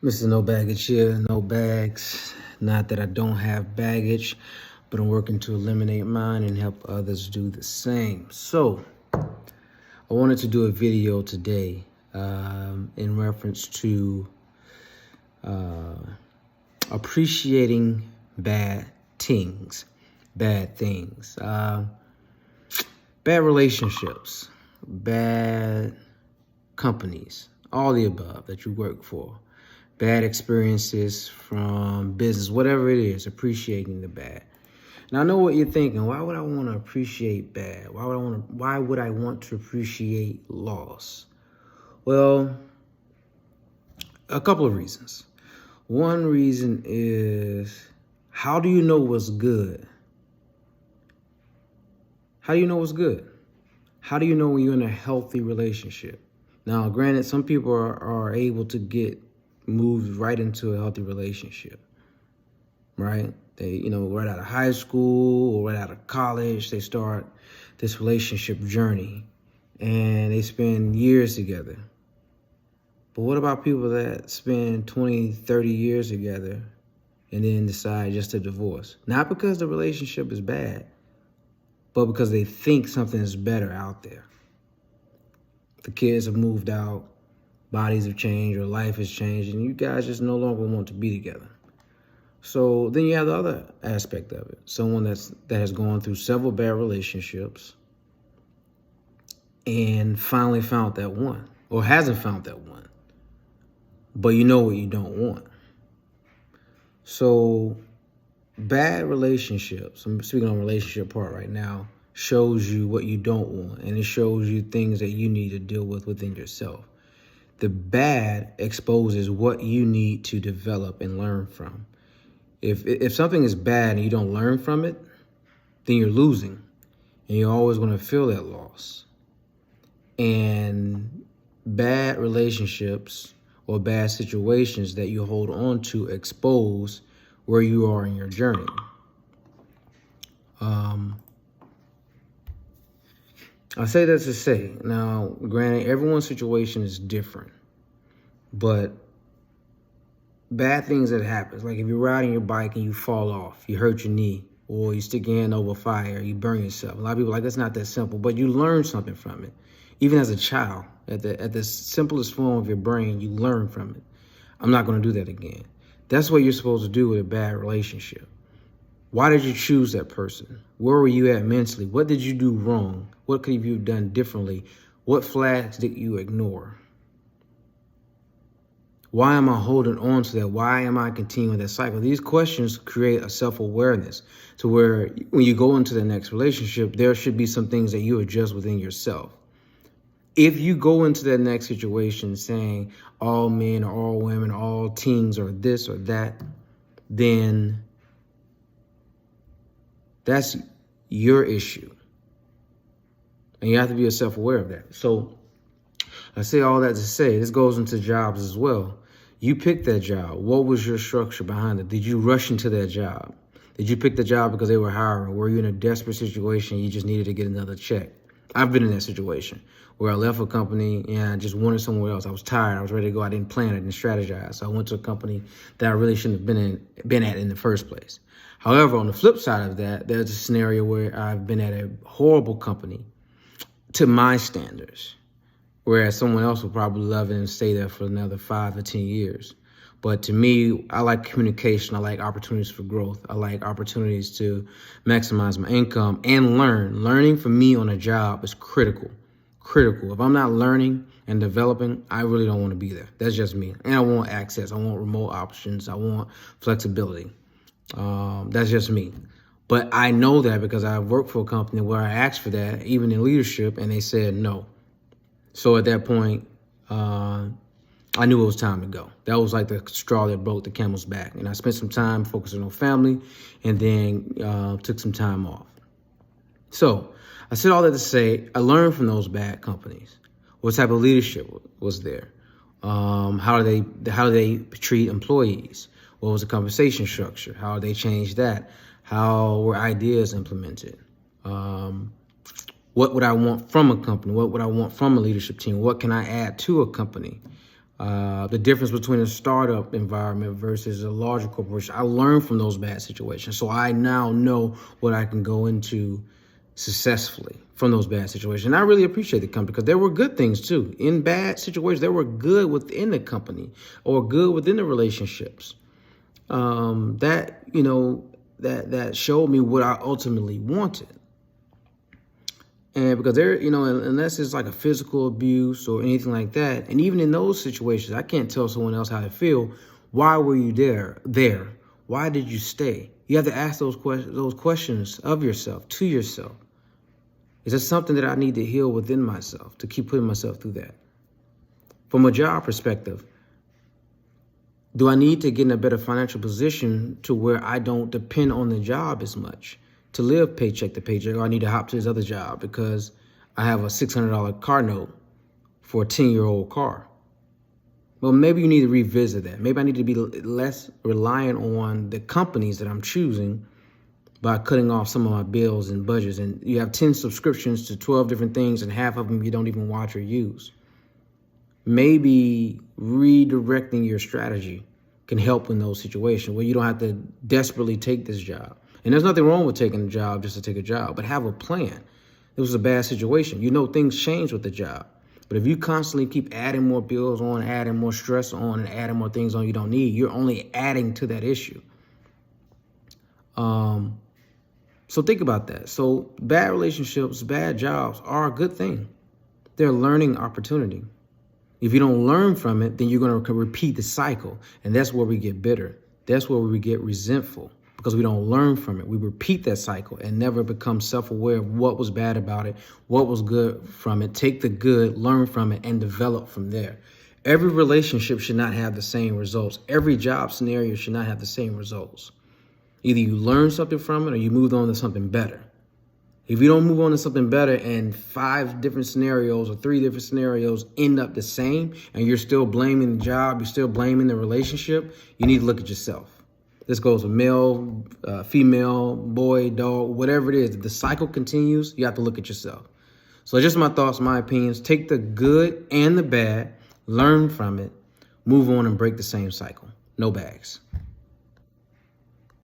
Mr. No Baggage here, no bags. Not that I don't have baggage, but I'm working to eliminate mine and help others do the same. So, I wanted to do a video today in reference to appreciating bad things, bad relationships, bad companies, all the above that you work for. Bad experiences from business, whatever it is, appreciating the bad. Now I know what you're thinking. Why would I want to appreciate bad? Why would I want to appreciate loss? Well, a couple of reasons. One reason is, how do you know what's good? How do you know what's good? How do you know when you're in a healthy relationship? Now, granted, some people are able to get moved right into a healthy relationship, right? They, right out of high school or right out of college, they start this relationship journey and they spend years together. But what about people that spend 20, 30 years together and then decide just to divorce? Not because the relationship is bad, but because they think something is better out there. The kids have moved out, bodies have changed, or life has changed, and you guys just no longer want to be together. So then you have the other aspect of it. Someone that has gone through several bad relationships and finally found that one, or hasn't found that one, but you know what you don't want. So bad relationships, I'm speaking on relationship part right now, shows you what you don't want, and it shows you things that you need to deal with within yourself. The bad exposes what you need to develop and learn from. If something is bad and you don't learn from it, then you're losing, and you're always going to feel that loss. And bad relationships or bad situations that you hold on to expose where you are in your journey. I say that to say, now, granted, everyone's situation is different, but bad things that happen, like if you're riding your bike and you fall off, you hurt your knee, or you stick your hand over fire, you burn yourself. A lot of people are like, that's not that simple, but you learn something from it. Even as a child, at the simplest form of your brain, you learn from it. I'm not going to do that again. That's what you're supposed to do with a bad relationship. Why did you choose that person? Where were you at mentally? What did you do wrong? What could you have done differently? What flags did you ignore? Why am I holding on to that? Why am I continuing that cycle? These questions create a self-awareness to where when you go into the next relationship, there should be some things that you adjust within yourself. If you go into that next situation saying all men or all women, all teens or this or that, then that's your issue. And you have to be self-aware of that. So I say all that to say, this goes into jobs as well. You picked that job. What was your structure behind it? Did you rush into that job? Did you pick the job because they were hiring? Were you in a desperate situation? You just needed to get another check? I've been in that situation where I left a company and I just wanted somewhere else. I was tired. I was ready to go. I didn't plan it and strategize. So I went to a company that I really shouldn't have been at in the first place. However, on the flip side of that, there's a scenario where I've been at a horrible company to my standards, whereas someone else will probably love it and stay there for another 5 or 10 years. But to me, I like communication. I like opportunities for growth. I like opportunities to maximize my income and learn. Learning for me on a job is critical. If I'm not learning and developing, I really don't want to be there. That's just me. And I want access. I want remote options. I want flexibility. That's just me. But I know that because I worked for a company where I asked for that, even in leadership, and they said no. So at that point, I knew it was time to go. That was like the straw that broke the camel's back. And I spent some time focusing on family and then took some time off. So I said all that to say, I learned from those bad companies. What type of leadership was there? How do they treat employees? What was the compensation structure? How did they change that? How were ideas implemented? What would I want from a company? What would I want from a leadership team? What can I add to a company? the difference between a startup environment versus a larger corporation. I learned from those bad situations. So I now know what I can go into successfully from those bad situations. And I really appreciate the company because there were good things too. In bad situations, there were good within the company or good within the relationships. That showed me what I ultimately wanted. And because there, unless it's like a physical abuse or anything like that, and even in those situations, I can't tell someone else how to feel. Why were you there? Why did you stay? You have to ask those questions of yourself, to yourself. Is there something that I need to heal within myself to keep putting myself through that? From a job perspective, do I need to get in a better financial position to where I don't depend on the job as much to live paycheck to paycheck, or I need to hop to this other job because I have a $600 car note for a 10-year-old car? Well, maybe you need to revisit that. Maybe I need to be less reliant on the companies that I'm choosing by cutting off some of my bills and budgets. And you have 10 subscriptions to 12 different things, and half of them you don't even watch or use. Maybe redirecting your strategy can help in those situations where you don't have to desperately take this job. And there's nothing wrong with taking a job just to take a job, but have a plan. It was a bad situation. Things change with the job. But if you constantly keep adding more bills on, adding more stress on, and adding more things on you don't need, you're only adding to that issue. So think about that. So bad relationships, bad jobs are a good thing. They're a learning opportunity. If you don't learn from it, then you're going to repeat the cycle. And that's where we get bitter. That's where we get resentful because we don't learn from it. We repeat that cycle and never become self-aware of what was bad about it, what was good from it. Take the good, learn from it, and develop from there. Every relationship should not have the same results. Every job scenario should not have the same results. Either you learn something from it or you move on to something better. If you don't move on to something better and 5 different scenarios or 3 different scenarios end up the same and you're still blaming the job, you're still blaming the relationship, you need to look at yourself. This goes with male, female, boy, dog, whatever it is. If the cycle continues, you have to look at yourself. So just my thoughts, my opinions. Take the good and the bad, learn from it, move on and break the same cycle. No bags.